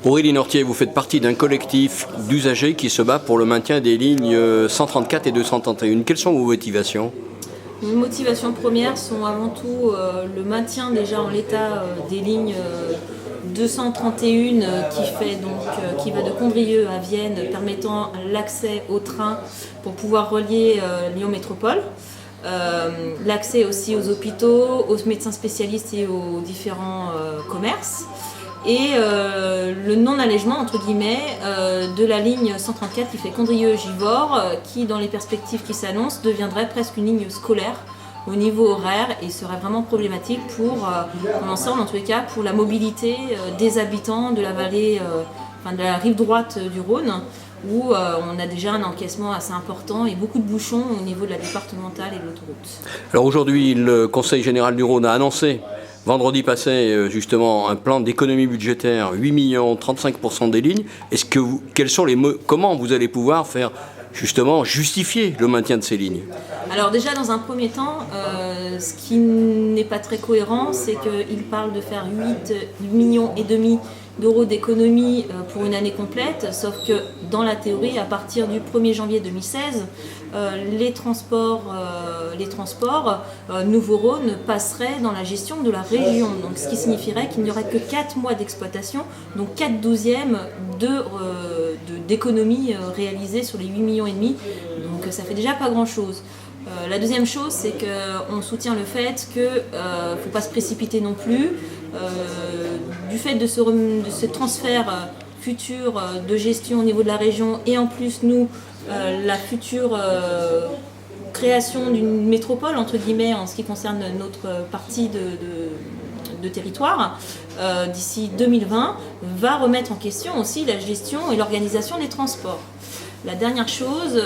Aurélie Nortier, vous faites partie d'un collectif d'usagers qui se bat pour le maintien des lignes 134 et 231. Quelles sont vos motivations ? Les motivations premières sont avant tout le maintien déjà en l'état des lignes 231 qui va de Condrieu à Vienne, permettant l'accès au train pour pouvoir relier Lyon Métropole. L'accès aussi aux hôpitaux, aux médecins spécialistes et aux différents commerces. Et le non-allègement, entre guillemets, de la ligne 134 qui fait Condrieu-Givors, qui, dans les perspectives qui s'annoncent, deviendrait presque une ligne scolaire au niveau horaire et serait vraiment problématique pour l'ensemble, en tous les cas, pour la mobilité des habitants de la vallée, de la rive droite du Rhône, où on a déjà un encaissement assez important et beaucoup de bouchons au niveau de la départementale et de l'autoroute. Alors aujourd'hui, le Conseil général du Rhône a annoncé vendredi passé, justement, un plan d'économie budgétaire, 8 millions, 35% des lignes. Comment vous allez pouvoir faire, justement, justifier le maintien de ces lignes ? Alors déjà, dans un premier temps, ce qui n'est pas très cohérent, c'est qu'il parle de faire 8,5 millions d'euros d'économie pour une année complète, sauf que dans la théorie, à partir du 1er janvier 2016, les transports Nouveau-Rhône passeraient dans la gestion de la région. Donc, ce qui signifierait qu'il n'y aurait que 4 mois d'exploitation, donc 4/12 d'économie réalisée sur les 8,5 millions. Donc ça fait déjà pas grand-chose. La deuxième chose, c'est qu'on soutient le fait qu'il ne faut pas se précipiter non plus. Du fait de ce transfert futur de gestion au niveau de la région et en plus la future création d'une métropole, entre guillemets, en ce qui concerne notre partie de territoire, d'ici 2020, va remettre en question aussi la gestion et l'organisation des transports. La dernière chose,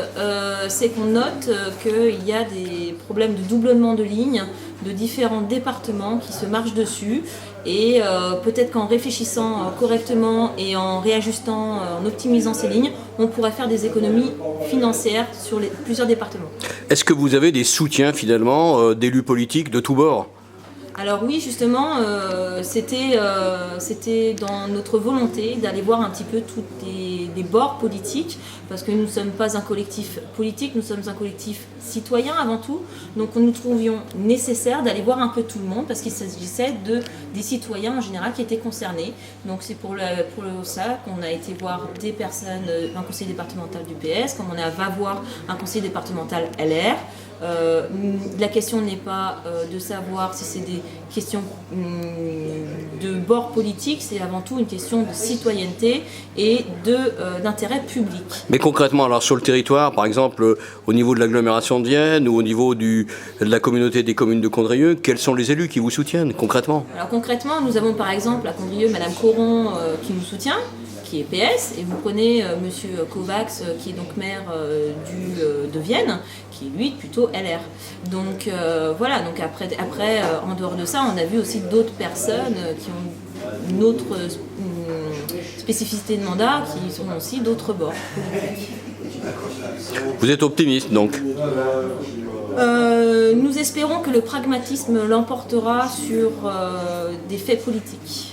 c'est qu'on note qu'il y a des problèmes de doublement de lignes de différents départements qui se marchent dessus et peut-être qu'en réfléchissant correctement et en réajustant, en optimisant ces lignes, on pourrait faire des économies financières sur plusieurs départements. Est-ce que vous avez des soutiens finalement d'élus politiques de tous bords ? Alors oui, justement, c'était dans notre volonté d'aller voir un petit peu tous les bords politiques, parce que nous ne sommes pas un collectif politique, nous sommes un collectif citoyen avant tout. Donc nous trouvions nécessaire d'aller voir un peu tout le monde, parce qu'il s'agissait des citoyens en général qui étaient concernés. Donc c'est pour ça qu'on a été voir des personnes, un conseiller départemental du PS, comme on va voir un conseiller départemental LR. La question n'est pas de savoir si c'est des questions de bord politique, c'est avant tout une question de citoyenneté et d'intérêt public. Mais concrètement, alors sur le territoire, par exemple au niveau de l'agglomération de Vienne ou au niveau de la communauté des communes de Condrieu, quels sont les élus qui vous soutiennent concrètement ? Alors concrètement, nous avons par exemple à Condrieu Madame Coron qui nous soutient, qui est PS, et vous prenez Monsieur Kovacs, qui est donc maire de Vienne, qui est lui plutôt LR. Donc voilà, donc après en dehors de ça, on a vu aussi d'autres personnes qui ont une autre spécificité de mandat, qui sont aussi d'autres bords. Vous êtes optimiste donc ? Nous espérons que le pragmatisme l'emportera sur des faits politiques.